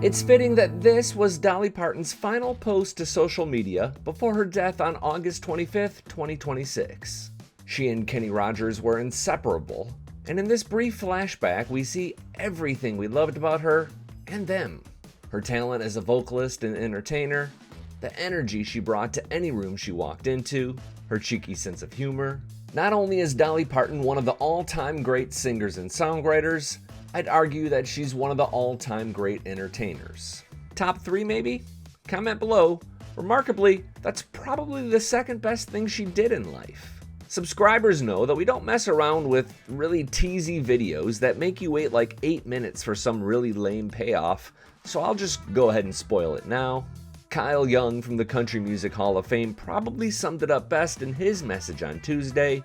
It's fitting that this was Dolly Parton's final post to social media before her death on August 25th, 2026. She and Kenny Rogers were inseparable, and in this brief flashback, we see everything we loved about her and them. Her talent as a vocalist and entertainer, the energy she brought to any room she walked into, her cheeky sense of humor. Not only is Dolly Parton one of the all-time great singers and songwriters, I'd argue that she's one of the all-time great entertainers. Top 3 maybe? Comment below. Remarkably, that's probably the second best thing she did in life. Subscribers know that we don't mess around with really teasy videos that make you wait like 8 minutes for some really lame payoff, so I'll just go ahead and spoil it now. Kyle Young from the Country Music Hall of Fame probably summed it up best in his message on Tuesday.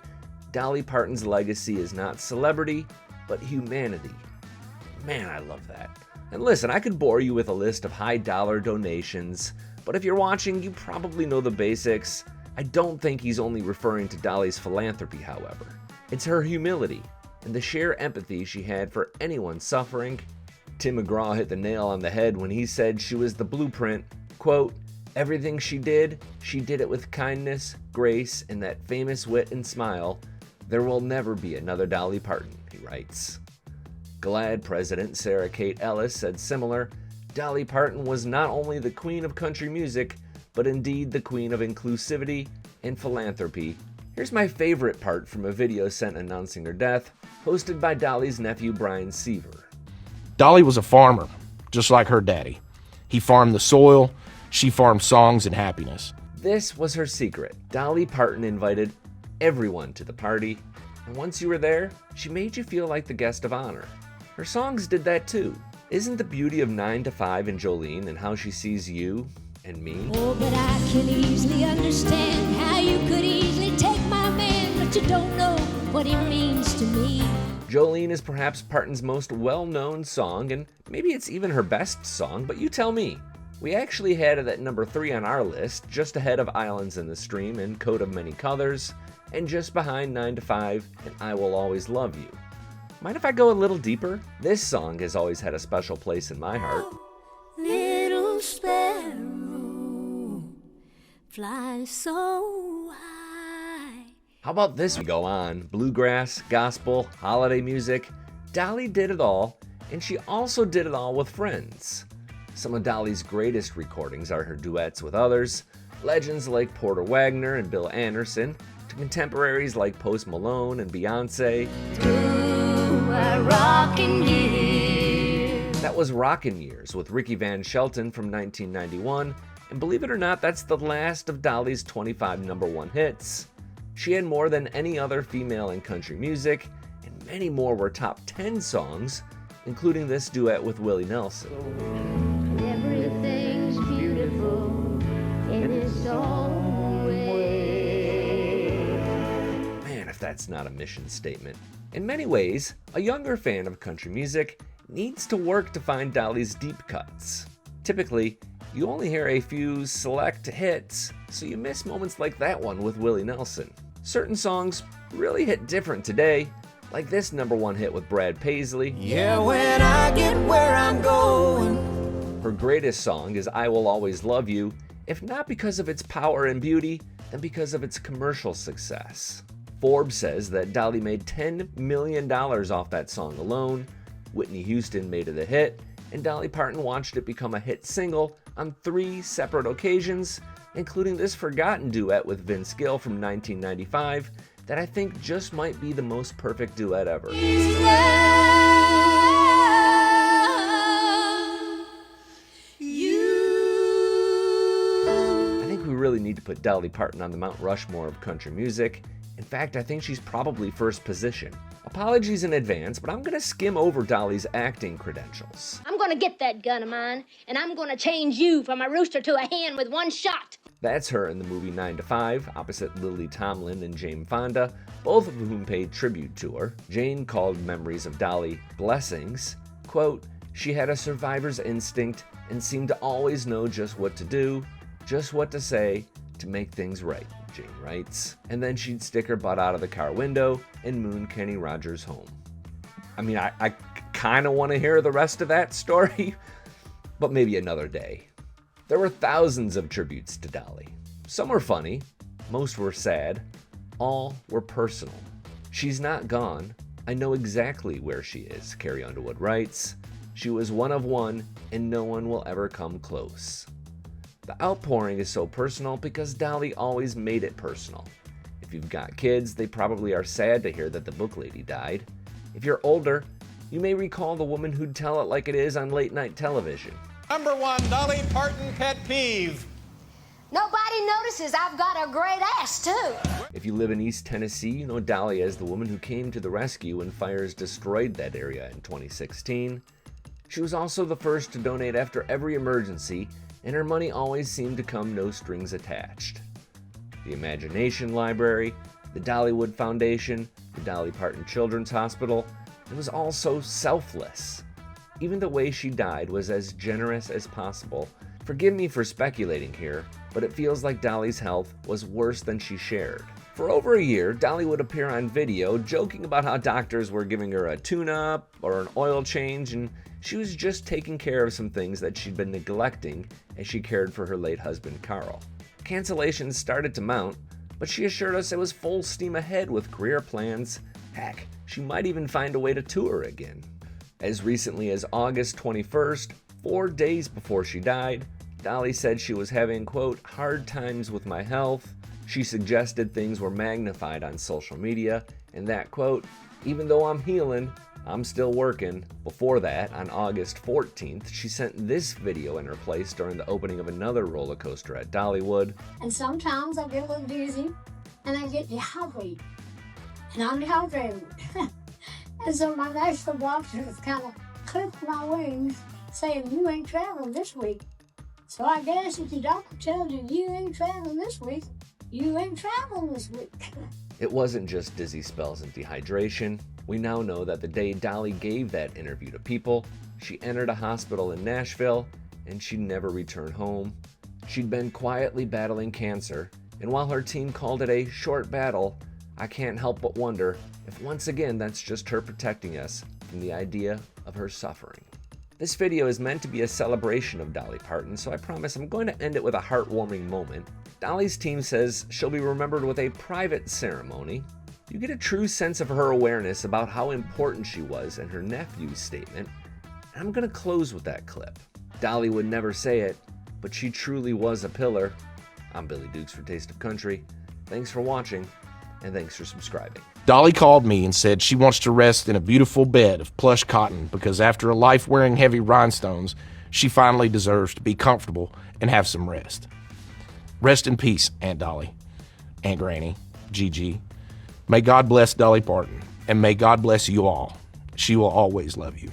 Dolly Parton's legacy is not celebrity, but humanity. Man, I love that. And listen, I could bore you with a list of high-dollar donations, but if you're watching, you probably know the basics. I don't think he's only referring to Dolly's philanthropy, however. It's her humility and the sheer empathy she had for anyone suffering. Tim McGraw hit the nail on the head when he said she was the blueprint. Quote, "Everything she did it with kindness, grace, and that famous wit and smile. There will never be another Dolly Parton," he writes. GLAAD President Sarah Kate Ellis said similar. Dolly Parton was not only the queen of country music, but indeed the queen of inclusivity and philanthropy. Here's my favorite part from a video sent announcing her death, posted by Dolly's nephew Brian Seaver. Dolly was a farmer, just like her daddy. He farmed the soil, she farmed songs and happiness. This was her secret. Dolly Parton invited everyone to the party, and once you were there, she made you feel like the guest of honor. Her songs did that too. Isn't the beauty of 9 to 5 and Jolene and how she sees you and me? Oh, but I can easily understand how you could easily take my man, but you don't know what he means to me. Jolene is perhaps Parton's most well-known song, and maybe it's even her best song, but you tell me. We actually had it at number 3 on our list, just ahead of Islands in the Stream and Coat of Many Colors, and just behind 9 to 5 and I Will Always Love You. Mind if I go a little deeper? This song has always had a special place in my heart. Little sparrow, fly so high. How about this? We go on. Bluegrass, gospel, holiday music. Dolly did it all, and she also did it all with friends. Some of Dolly's greatest recordings are her duets with others, legends like Porter Wagoner and Bill Anderson, to contemporaries like Post Malone and Beyonce. That was Rockin' Years with Ricky Van Shelton from 1991, and believe it or not, that's the last of Dolly's 25 number 1 hits. She had more than any other female in country music, and many more were top 10 songs, including this duet with Willie Nelson. Everything's beautiful in its own way. Man, if that's not a mission statement. In many ways, a younger fan of country music needs to work to find Dolly's deep cuts. Typically, you only hear a few select hits, so you miss moments like that one with Willie Nelson. Certain songs really hit different today, like this number 1 hit with Brad Paisley. Yeah, when I get where I'm going. Her greatest song is I Will Always Love You, if not because of its power and beauty, then because of its commercial success. Forbes says that Dolly made $10 million off that song alone. Whitney Houston made it a hit, and Dolly Parton watched it become a hit single on 3 separate occasions, including this forgotten duet with Vince Gill from 1995 that I think just might be the most perfect duet ever. I think we really need to put Dolly Parton on the Mount Rushmore of country music. In fact, I think she's probably first position. Apologies in advance, but I'm gonna skim over Dolly's acting credentials. I'm gonna get that gun of mine, and I'm gonna change you from a rooster to a hen with one shot. That's her in the movie 9 to 5, opposite Lily Tomlin and Jane Fonda, both of whom paid tribute to her. Jane called Memories of Dolly blessings. Quote, "She had a survivor's instinct and seemed to always know just what to do, just what to say to make things right," Jane writes. And then she'd stick her butt out of the car window and moon Kenny Rogers home. I mean, I kind of want to hear the rest of that story, but maybe another day. There were thousands of tributes to Dolly. Some were funny, most were sad, all were personal. She's not gone. I know exactly where she is, Carrie Underwood writes. She was one of one, and no one will ever come close. The outpouring is so personal because Dolly always made it personal. If you've got kids, they probably are sad to hear that the book lady died. If you're older, you may recall the woman who'd tell it like it is on late night television. Number 1 Dolly Parton pet peeve. Nobody notices I've got a great ass, too. If you live in East Tennessee, you know Dolly as the woman who came to the rescue when fires destroyed that area in 2016. She was also the first to donate after every emergency, and her money always seemed to come no strings attached. The Imagination Library, the Dollywood Foundation, the Dolly Parton Children's Hospital, it was all so selfless. Even the way she died was as generous as possible. Forgive me for speculating here, but it feels like Dolly's health was worse than she shared. For over a year, Dolly would appear on video joking about how doctors were giving her a tune-up or an oil change, and she was just taking care of some things that she'd been neglecting as she cared for her late husband, Carl. Cancellations started to mount, but she assured us it was full steam ahead with career plans. Heck, she might even find a way to tour again. As recently as August 21st, 4 days before she died, Dolly said she was having, quote, hard times with my health. She suggested things were magnified on social media, and that, quote, even though I'm healing, I'm still working. Before that, on August 14th, she sent this video in her place during the opening of another roller coaster at Dollywood. And sometimes I get a little dizzy, and I get dehydrated. And I'm dehydrated. And so my national boxers kind of clipped my wings, saying, you ain't traveling this week. So I guess if the doctor tells you you ain't traveling this week, you ain't traveling this week. It wasn't just dizzy spells and dehydration. We now know that the day Dolly gave that interview to People, she entered a hospital in Nashville, and she never returned home. She'd been quietly battling cancer, and while her team called it a short battle, I can't help but wonder if once again that's just her protecting us from the idea of her suffering. This video is meant to be a celebration of Dolly Parton, so I promise I'm going to end it with a heartwarming moment. Dolly's team says she'll be remembered with a private ceremony. You get a true sense of her awareness about how important she was in her nephew's statement, and I'm going to close with that clip. Dolly would never say it, but she truly was a pillar. I'm Billy Dukes for Taste of Country. Thanks for watching, and thanks for subscribing. Dolly called me and said she wants to rest in a beautiful bed of plush cotton because after a life wearing heavy rhinestones, she finally deserves to be comfortable and have some rest. Rest in peace, Aunt Dolly, Aunt Granny, Gigi. May God bless Dolly Parton, and may God bless you all. She will always love you.